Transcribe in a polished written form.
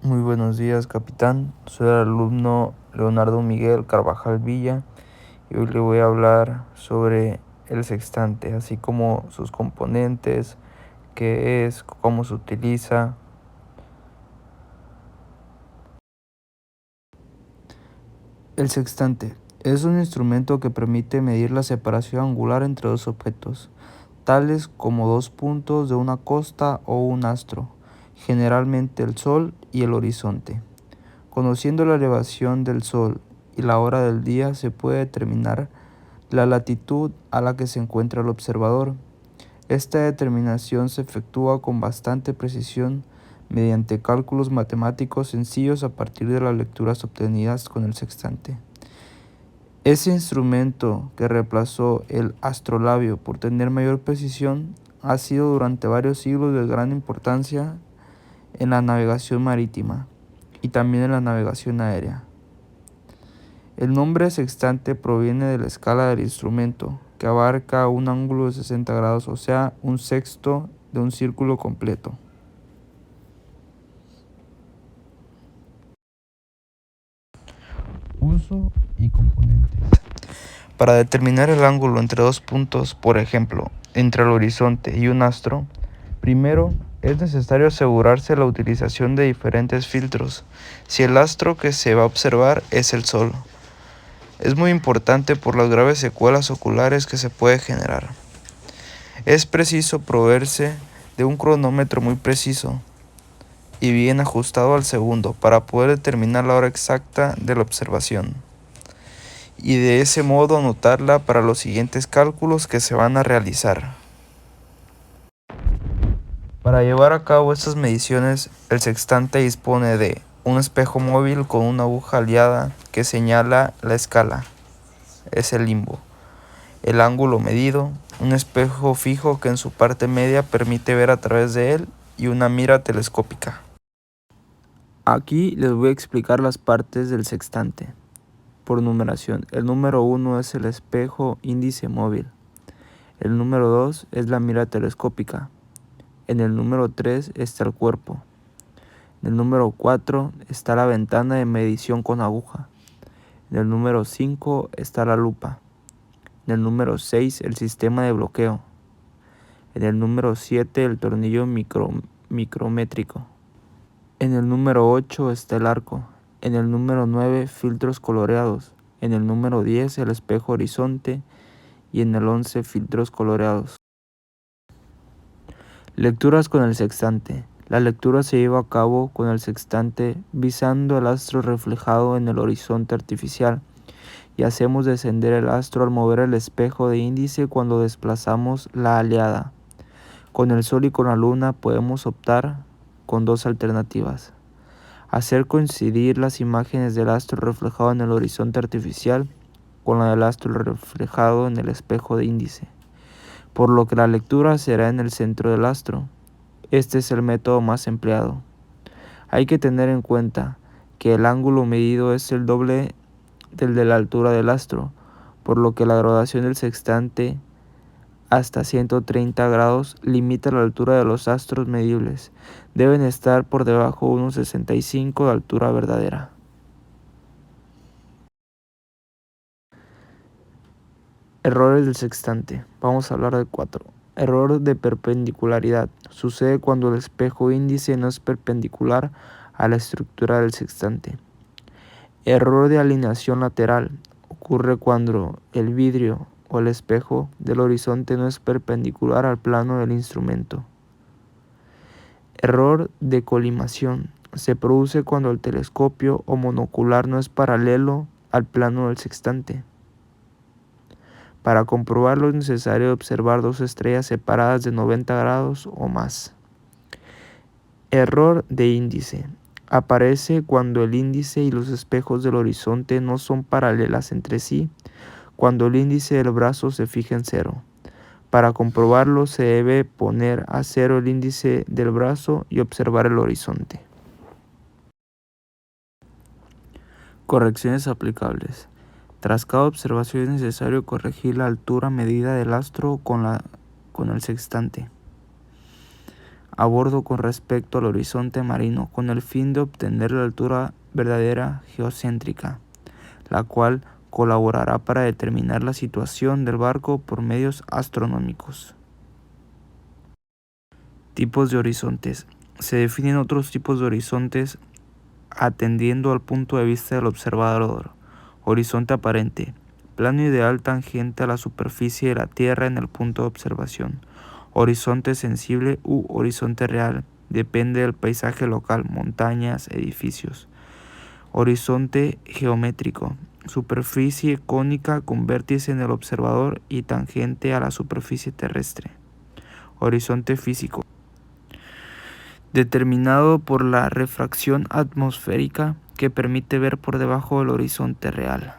Muy buenos días, capitán. Soy el alumno Leonardo Miguel Carvajal Villa y hoy le voy a hablar sobre el sextante, así como sus componentes, qué es, cómo se utiliza. El sextante es un instrumento que permite medir la separación angular entre dos objetos, tales como dos puntos de una costa o un astro, generalmente el Sol y el horizonte. Conociendo la elevación del Sol y la hora del día se puede determinar la latitud a la que se encuentra el observador. Esta determinación se efectúa con bastante precisión mediante cálculos matemáticos sencillos a partir de las lecturas obtenidas con el sextante. Ese instrumento que reemplazó el astrolabio por tener mayor precisión ha sido durante varios siglos de gran importancia en la navegación marítima y también en la navegación aérea. El nombre sextante proviene de la escala del instrumento, que abarca un ángulo de 60 grados, o sea, un sexto de un círculo completo. Uso y componentes. Para determinar el ángulo entre dos puntos, por ejemplo, entre el horizonte y un astro, primero es necesario asegurarse la utilización de diferentes filtros, si el astro que se va a observar es el Sol. Es muy importante por las graves secuelas oculares que se puede generar. Es preciso proveerse de un cronómetro muy preciso y bien ajustado al segundo para poder determinar la hora exacta de la observación y de ese modo anotarla para los siguientes cálculos que se van a realizar. Para llevar a cabo estas mediciones, el sextante dispone de un espejo móvil con una aguja aliada que señala la escala, es el limbo, el ángulo medido, un espejo fijo que en su parte media permite ver a través de él y una mira telescópica. Aquí les voy a explicar las partes del sextante por numeración. El número 1 es el espejo índice móvil. El número 2 es la mira telescópica. En el número 3 está el cuerpo. En el número 4 está la ventana de medición con aguja. En el número 5 está la lupa. En el número 6 el sistema de bloqueo. En el número 7 el tornillo micrométrico. En el número 8 está el arco. En el número 9 filtros coloreados. En el número 10 el espejo horizonte y en el 11 filtros coloreados. Lecturas con el sextante. La lectura se lleva a cabo con el sextante visando el astro reflejado en el horizonte artificial y hacemos descender el astro al mover el espejo de índice cuando desplazamos la aliada. Con el Sol y con la Luna podemos optar con dos alternativas: hacer coincidir las imágenes del astro reflejado en el horizonte artificial con la del astro reflejado en el espejo de índice, por lo que la lectura será en el centro del astro. Este es el método más empleado. Hay que tener en cuenta que el ángulo medido es el doble del de la altura del astro, por lo que la graduación del sextante hasta 130 grados limita la altura de los astros medibles. Deben estar por debajo de unos 65 de altura verdadera. Errores del sextante. Vamos a hablar de 4. Error de perpendicularidad. Sucede cuando el espejo índice no es perpendicular a la estructura del sextante. Error de alineación lateral. Ocurre cuando el vidrio o el espejo del horizonte no es perpendicular al plano del instrumento. Error de colimación. Se produce cuando el telescopio o monocular no es paralelo al plano del sextante. Para comprobarlo es necesario observar dos estrellas separadas de 90 grados o más. Error de índice. Aparece cuando el índice y los espejos del horizonte no son paralelas entre sí, cuando el índice del brazo se fija en 0. Para comprobarlo se debe poner a 0 el índice del brazo y observar el horizonte. Correcciones aplicables. Tras cada observación es necesario corregir la altura medida del astro con el sextante. a bordo con respecto al horizonte marino con el fin de obtener la altura verdadera geocéntrica, la cual colaborará para determinar la situación del barco por medios astronómicos. Tipos de horizontes. Se definen otros tipos de horizontes atendiendo al punto de vista del observador. Horizonte aparente. Plano ideal tangente a la superficie de la Tierra en el punto de observación. Horizonte sensible u horizonte real. Depende del paisaje local, montañas, edificios. Horizonte geométrico. Superficie cónica con vértice en el observador y tangente a la superficie terrestre. Horizonte físico. Determinado por la refracción atmosférica que permite ver por debajo del horizonte real.